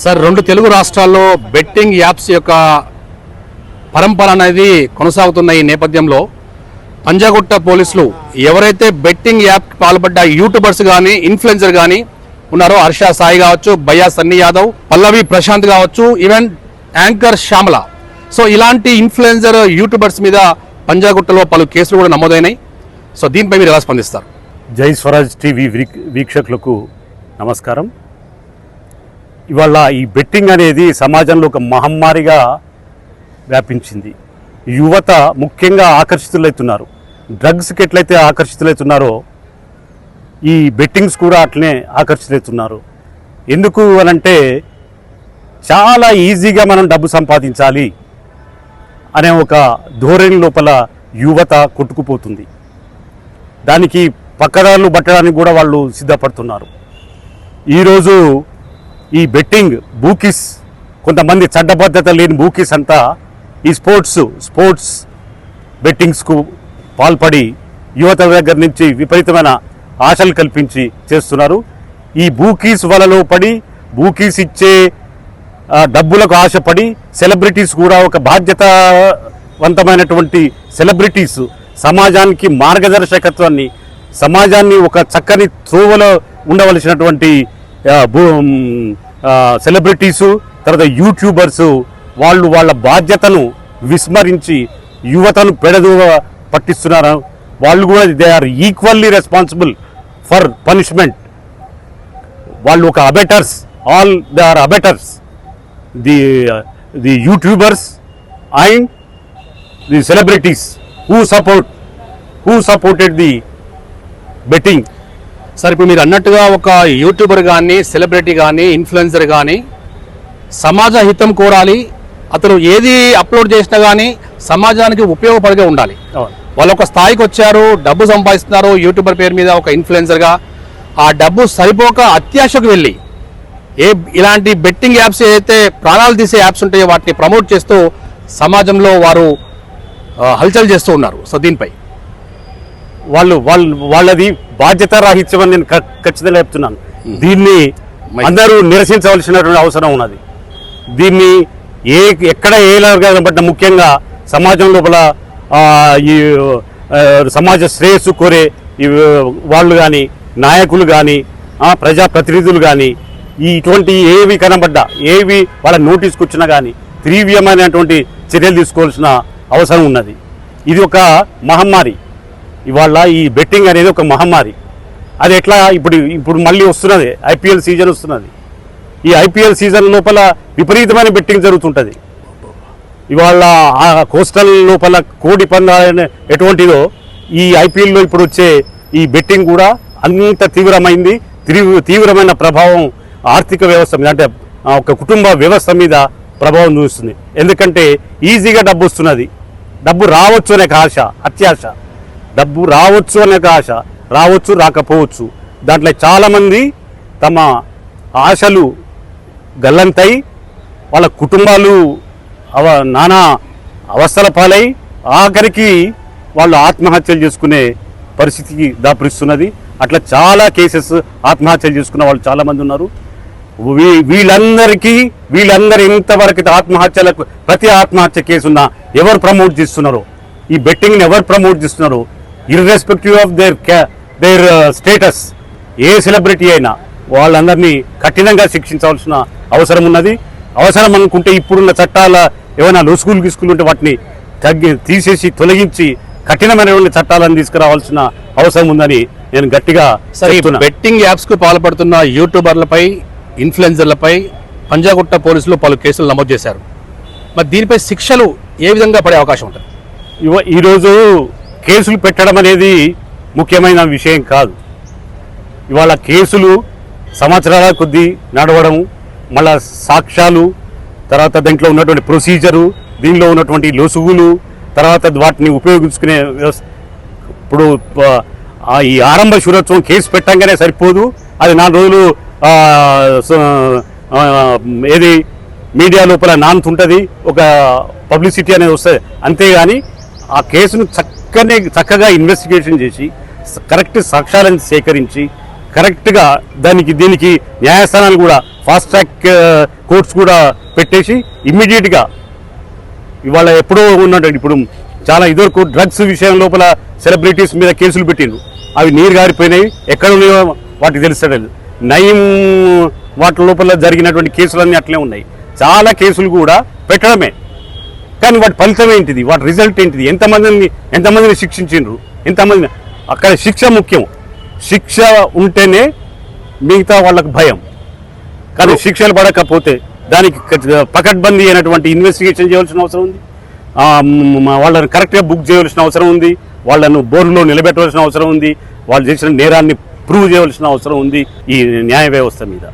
Sir, రెండు తెలుగు రాష్ట్రాల్లో betting apps యొక్క పరంపర అనేది కొనసాగుతున్న ఈ నేపథ్యంలో పంజాగుట్ట పోలీసులు ఎవరైతే బెట్టింగ్ యాప్ పాల్పడ్డ యూట్యూబర్స్ కానీ ఇన్ఫ్లుయెన్సర్ కానీ ఉన్నారో, హర్ష సాయి కావచ్చు, భయ్యా సన్నీ యాదవ్, పల్లవి ప్రశాంత్ కావచ్చు, ఈవెన్ యాంకర్ శ్యామల, సో ఇలాంటి ఇన్ఫ్లుయెన్సర్ యూట్యూబర్స్ మీద పంజాగుట్టలో పలు కేసులు కూడా నమోదైనాయి. సో దీనిపై మీరు ఎలా స్పందిస్తారు? జై స్వరాజ్ టీవీ వీక్షకులకు నమస్కారం. ఇవాళ ఈ బెట్టింగ్ అనేది సమాజంలో ఒక మహమ్మారిగా వ్యాపించింది. యువత ముఖ్యంగా ఆకర్షితులవుతున్నారు. డ్రగ్స్కి ఎట్లయితే ఆకర్షితులవుతున్నారో ఈ బెట్టింగ్స్ కూడా అట్లనే ఆకర్షితులవుతున్నారు. ఎందుకు అనంటే చాలా ఈజీగా మనం డబ్బు సంపాదించాలి అనే ఒక ధోరణి లోపల యువత కొట్టుకుపోతుంది. దానికి పక్కదారులు పట్టడానికి కూడా వాళ్ళు సిద్ధపడుతున్నారు. ఈరోజు ఈ బెట్టింగ్ బూకీస్, కొంతమంది చట్టబద్ధత లేని బూకీస్ అంతా ఈ స్పోర్ట్స్ బెట్టింగ్స్కు పాల్పడి యువత దగ్గర నుంచి విపరీతమైన ఆశలు కల్పించి చేస్తున్నారు. ఈ బూకీస్ వలలో పడి బూకీస్ ఇచ్చే డబ్బులకు ఆశపడి సెలబ్రిటీస్ కూడా, ఒక బాధ్యతావంతమైనటువంటి సెలబ్రిటీస్, సమాజానికి మార్గదర్శకత్వాన్ని, సమాజాన్ని ఒక చక్కని త్రోవలో ఉండవలసినటువంటి సెలబ్రిటీసు, తర్వాత యూట్యూబర్సు వాళ్ళు వాళ్ళ బాధ్యతను విస్మరించి యువతను పెడదువ పట్టిస్తున్నారు. వాళ్ళు కూడా they are equally responsible for punishment. వాళ్ళు ఒక abettors, all they are abettors, the YouTubers and the celebrities who supported the betting. Sir, ఇప్పుడు మీరు అన్నట్టుగా ఒక యూట్యూబర్ కానీ, సెలబ్రిటీ కానీ, ఇన్ఫ్లుయెన్సర్ కానీ సమాజ హితం కోరాలి. అతను ఏది అప్లోడ్ చేసినా కానీ సమాజానికి ఉపయోగపడిగా ఉండాలి. వాళ్ళు ఒక స్థాయికి వచ్చారు, డబ్బు సంపాదిస్తున్నారు యూట్యూబర్ పేరు మీద, ఒక ఇన్ఫ్లుయెన్సర్గా. ఆ డబ్బు సరిపోక అత్యాశకు వెళ్ళి ఇలాంటి బెట్టింగ్ యాప్స్ ఏదైతే ప్రాణాలు తీసే యాప్స్ ఉంటాయో వాటిని ప్రమోట్ చేస్తూ సమాజంలో వారు హల్చల్ చేస్తూ ఉన్నారు. సో దీనిపై వాళ్ళది బాధ్యత రాహిత్యం అని నేను ఖచ్చితంగా చెప్తున్నాను. దీన్ని అందరూ నిరసించవలసినటువంటి అవసరం ఉన్నది. దీన్ని ఎక్కడ కనబడ్డ, ముఖ్యంగా సమాజం లోపల ఈ సమాజ శ్రేయస్సు కోరే వాళ్ళు కానీ, నాయకులు కానీ, ప్రజాప్రతినిధులు కానీ, ఇటువంటి ఏవి కనబడ్డా, ఏవి వాళ్ళ నోటీస్కి వచ్చినా కానీ తీవ్రమైనటువంటి చర్యలు తీసుకోవాల్సిన అవసరం ఉన్నది. ఇది ఒక మహమ్మారి. ఇవాళ ఈ బెట్టింగ్ అనేది ఒక మహమ్మారి. అది ఎట్లా ఇప్పుడు మళ్ళీ వస్తున్నది, ఐపీఎల్ సీజన్ వస్తున్నది. ఈ ఐపీఎల్ సీజన్ లోపల విపరీతమైన బెట్టింగ్ జరుగుతుంటుంది. ఇవాళ ఆ కోస్టల్ లోపల కోడి పందాలు ఎటువంటిదో ఈ ఐపీఎల్లో ఇప్పుడు వచ్చే ఈ బెట్టింగ్ కూడా అంత తీవ్రమైంది. తీవ్రమైన ప్రభావం ఆర్థిక వ్యవస్థ మీద, అంటే ఒక కుటుంబ వ్యవస్థ మీద ప్రభావం చూస్తుంది. ఎందుకంటే ఈజీగా డబ్బు వస్తున్నది, డబ్బు రావచ్చు అనే ఆశ, అత్యాశ. డబ్బు రావచ్చు అనే ఆశ, రావచ్చు రాకపోవచ్చు. దాంట్లో చాలామంది తమ ఆశలు గల్లంతై వాళ్ళ కుటుంబాలు నానా అవస్థల పాలై ఆఖరికి వాళ్ళు ఆత్మహత్యలు చేసుకునే పరిస్థితికి దాపురిస్తున్నది. అట్లా చాలా కేసెస్ ఆత్మహత్యలు చేసుకున్న వాళ్ళు చాలామంది ఉన్నారు. వీళ్ళందరూ ఇంతవరకు ఆత్మహత్యలకు, ప్రతి ఆత్మహత్య కేసున్నా ఎవరు ప్రమోట్ చేస్తున్నారో, ఈ బెట్టింగ్ని ఎవరు ప్రమోట్ చేస్తున్నారో, irrespective of their status, A celebrity అయినా వాళ్ళందరినీ కఠినంగా శిక్షించవలసిన అవసరం ఉన్నది. అవసరం అనుకుంటే ఇప్పుడున్న చట్టాల ఏమైనా లొసుగులు గిసుకులు ఉంటే వాటిని తీసేసి తొలగించి కఠినమైనటువంటి చట్టాలను తీసుకురావాల్సిన అవసరం ఉందని నేను గట్టిగా చెప్తున్నా. బెట్టింగ్ యాప్స్కు పాల్పడుతున్న యూట్యూబర్లపై, ఇన్ఫ్లుయెన్సర్లపై పంజాగుట్ట పోలీసులు పలు కేసులు నమోదు చేశారు. మరి దీనిపై శిక్షలు ఏ విధంగా పడే అవకాశం ఉంటుంది? ఈరోజు కేసులు పెట్టడం అనేది ముఖ్యమైన విషయం కాదు. ఇవాళ కేసులు సంవత్సరాల కొద్దీ నడవడం, మళ్ళా సాక్ష్యాలు, తర్వాత దీంట్లో ఉన్నటువంటి ప్రొసీజరు, దీనిలో ఉన్నటువంటి లొసుగులు, తర్వాత వాటిని ఉపయోగించుకునే వ్యవస్థ. ఇప్పుడు ఈ ఆరంభ శూరత్వం కేసు పెట్టంగానే సరిపోదు. అది 4 రోజులు ఏది మీడియా లోపల నానుతుంటుంది, ఒక పబ్లిసిటీ అనేది వస్తుంది. అంతేగాని ఆ కేసును చక్కగా ఇన్వెస్టిగేషన్ చేసి కరెక్ట్ సాక్ష్యాలను సేకరించి కరెక్ట్గా దీనికి న్యాయస్థానాలు కూడా ఫాస్ట్ ట్రాక్ కోర్ట్స్ కూడా పెట్టేసి ఇమ్మీడియట్గా ఇవాళ ఎప్పుడో ఉన్నట్టు ఇప్పుడు చాలా ఇదివరకు డ్రగ్స్ విషయం లోపల సెలబ్రిటీస్ మీద కేసులు పెట్టిండ్రు, అవి నీరు గారిపోయినాయి, ఎక్కడ ఉన్నాయో వాటికి తెలుస్తలేదు. నయం వాటి లోపల జరిగినటువంటి కేసులన్నీ అట్లే ఉన్నాయి. చాలా కేసులు కూడా పెట్టడమే, కానీ వాటి ఫలితం ఏంటిది, వాటి రిజల్ట్ ఏంటిది, ఎంతమందిని శిక్షించిండ్రు, ఎంతమందిని. అక్కడ శిక్ష ముఖ్యం, శిక్ష ఉంటేనే మిగతా వాళ్ళకు భయం. కానీ శిక్షలు పడకపోతే దానికి పకడ్బందీ అయినటువంటి ఇన్వెస్టిగేషన్ చేయాల్సిన అవసరం ఉంది, వాళ్ళని కరెక్ట్గా బుక్ చేయవలసిన అవసరం ఉంది, వాళ్ళను బోర్డులో నిలబెట్టవలసిన అవసరం ఉంది, వాళ్ళు చేసిన నేరాన్ని ప్రూవ్ చేయవలసిన అవసరం ఉంది ఈ న్యాయ వ్యవస్థ మీద.